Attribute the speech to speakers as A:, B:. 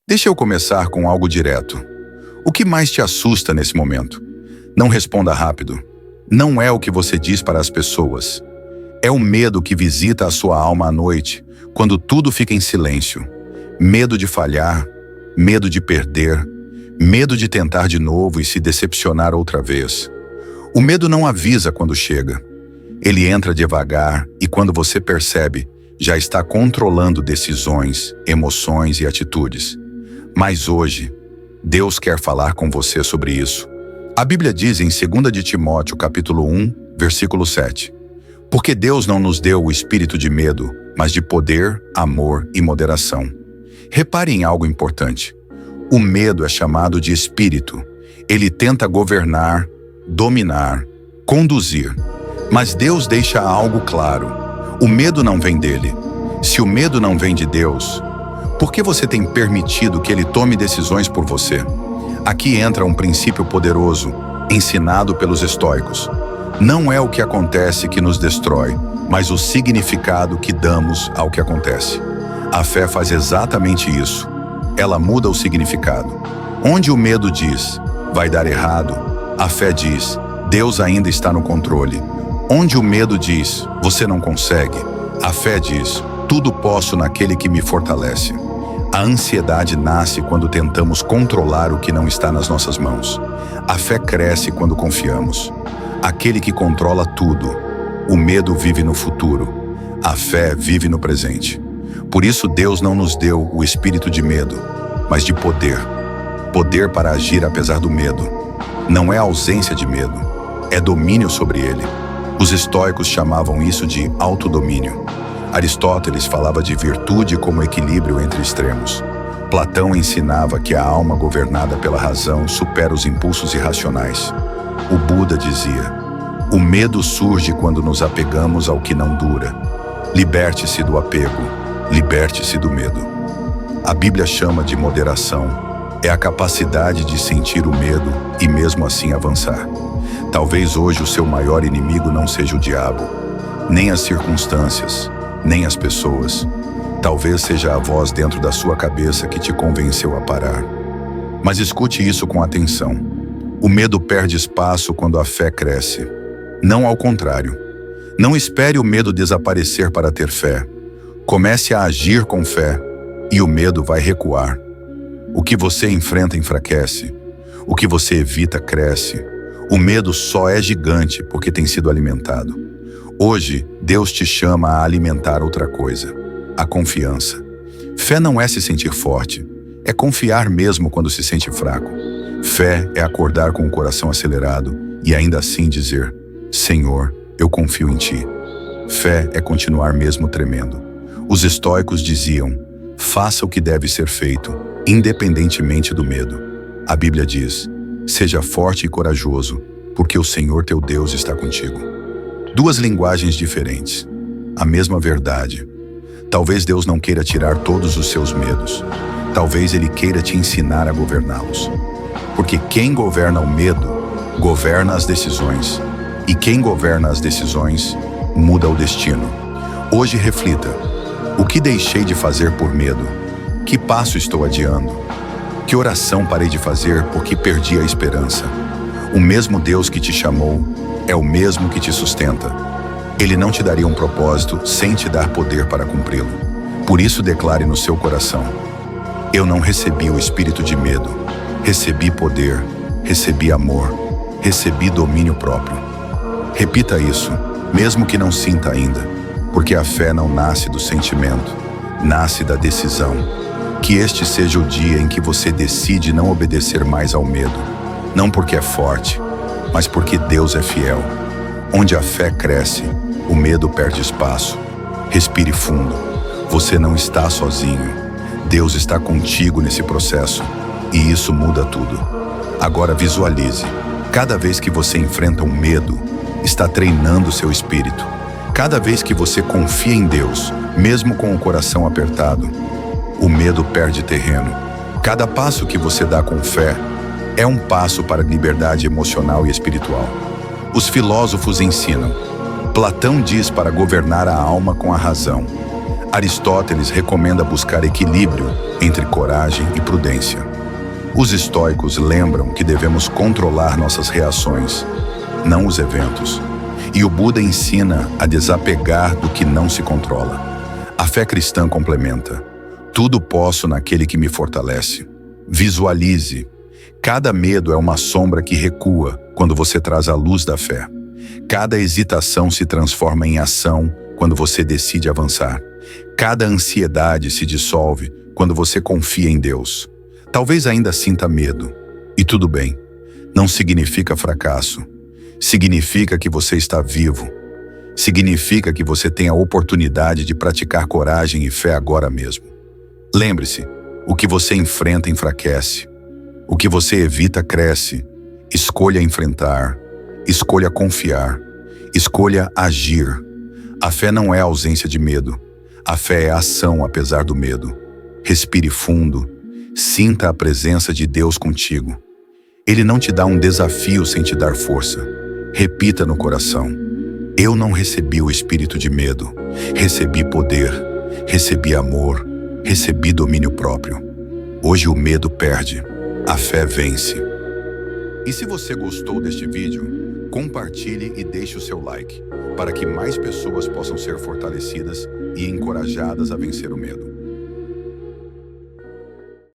A: Deixa eu começar com algo direto. O que mais te assusta nesse momento? Não responda rápido. Não é o que você diz para as pessoas. É o medo que visita a sua alma à noite, quando tudo fica em silêncio. Medo de falhar, medo de perder, medo de tentar de novo e se decepcionar outra vez. O medo não avisa quando chega. Ele entra devagar e quando você percebe, já está controlando decisões, emoções e atitudes. Mas hoje, Deus quer falar com você sobre isso. A Bíblia diz em 2 de Timóteo, capítulo 1, versículo 7. Porque Deus não nos deu o espírito de medo, mas de poder, amor e moderação. Repare em algo importante. O medo é chamado de espírito. Ele tenta governar, dominar, conduzir. Mas Deus deixa algo claro. O medo não vem dele. Se o medo não vem de Deus, por que você tem permitido que ele tome decisões por você? Aqui entra um princípio poderoso, ensinado pelos estoicos. Não é o que acontece que nos destrói, mas o significado que damos ao que acontece. A fé faz exatamente isso. Ela muda o significado. Onde o medo diz, vai dar errado, a fé diz, Deus ainda está no controle. Onde o medo diz, você não consegue, a fé diz, tudo posso naquele que me fortalece. A ansiedade nasce quando tentamos controlar o que não está nas nossas mãos. A fé cresce quando confiamos. Aquele que controla tudo. O medo vive no futuro. A fé vive no presente. Por isso Deus não nos deu o espírito de medo, mas de poder. Poder para agir apesar do medo. Não é ausência de medo, é domínio sobre ele. Os estoicos chamavam isso de autodomínio. Aristóteles falava de virtude como equilíbrio entre extremos. Platão ensinava que a alma governada pela razão supera os impulsos irracionais. O Buda dizia, o medo surge quando nos apegamos ao que não dura. Liberte-se do apego, liberte-se do medo. A Bíblia chama de moderação. É a capacidade de sentir o medo e mesmo assim avançar. Talvez hoje o seu maior inimigo não seja o diabo, nem as circunstâncias, nem as pessoas. Talvez seja a voz dentro da sua cabeça que te convenceu a parar. Mas escute isso com atenção. O medo perde espaço quando a fé cresce. Não ao contrário. Não espere o medo desaparecer para ter fé. Comece a agir com fé e o medo vai recuar. O que você enfrenta enfraquece. O que você evita cresce. O medo só é gigante porque tem sido alimentado. Hoje, Deus te chama a alimentar outra coisa, a confiança. Fé não é se sentir forte, é confiar mesmo quando se sente fraco. Fé é acordar com o coração acelerado e ainda assim dizer, Senhor, eu confio em Ti. Fé é continuar mesmo tremendo. Os estoicos diziam, faça o que deve ser feito, independentemente do medo. A Bíblia diz, seja forte e corajoso, porque o Senhor teu Deus está contigo. Duas linguagens diferentes, a mesma verdade. Talvez Deus não queira tirar todos os seus medos. Talvez Ele queira te ensinar a governá-los. Porque quem governa o medo, governa as decisões. E quem governa as decisões, muda o destino. Hoje reflita, o que deixei de fazer por medo? Que passo estou adiando? Que oração parei de fazer porque perdi a esperança? O mesmo Deus que te chamou é o mesmo que te sustenta. Ele não te daria um propósito sem te dar poder para cumpri-lo. Por isso declare no seu coração, eu não recebi o espírito de medo, recebi poder, recebi amor, recebi domínio próprio. Repita isso, mesmo que não sinta ainda, porque a fé não nasce do sentimento, nasce da decisão. Que este seja o dia em que você decide não obedecer mais ao medo, não porque é forte, mas porque Deus é fiel. Onde a fé cresce, o medo perde espaço. Respire fundo. Você não está sozinho. Deus está contigo nesse processo, e isso muda tudo. Agora visualize. Cada vez que você enfrenta um medo, está treinando seu espírito. Cada vez que você confia em Deus, mesmo com o coração apertado, o medo perde terreno. Cada passo que você dá com fé é um passo para a liberdade emocional e espiritual. Os filósofos ensinam. Platão diz para governar a alma com a razão. Aristóteles recomenda buscar equilíbrio entre coragem e prudência. Os estoicos lembram que devemos controlar nossas reações, não os eventos. E o Buda ensina a desapegar do que não se controla. A fé cristã complementa: tudo posso naquele que me fortalece. Visualize. Cada medo é uma sombra que recua quando você traz a luz da fé. Cada hesitação se transforma em ação quando você decide avançar. Cada ansiedade se dissolve quando você confia em Deus. Talvez ainda sinta medo. E tudo bem. Não significa fracasso. Significa que você está vivo. Significa que você tem a oportunidade de praticar coragem e fé agora mesmo. Lembre-se, o que você enfrenta enfraquece. O que você evita cresce. Escolha enfrentar. Escolha confiar. Escolha agir. A fé não é ausência de medo. A fé é ação apesar do medo. Respire fundo. Sinta a presença de Deus contigo. Ele não te dá um desafio sem te dar força. Repita no coração: eu não recebi o espírito de medo. Recebi poder. Recebi amor. Recebi domínio próprio. Hoje o medo perde. A fé vence. E se você gostou deste vídeo, compartilhe e deixe o seu like, para que mais pessoas possam ser fortalecidas e encorajadas a vencer o medo.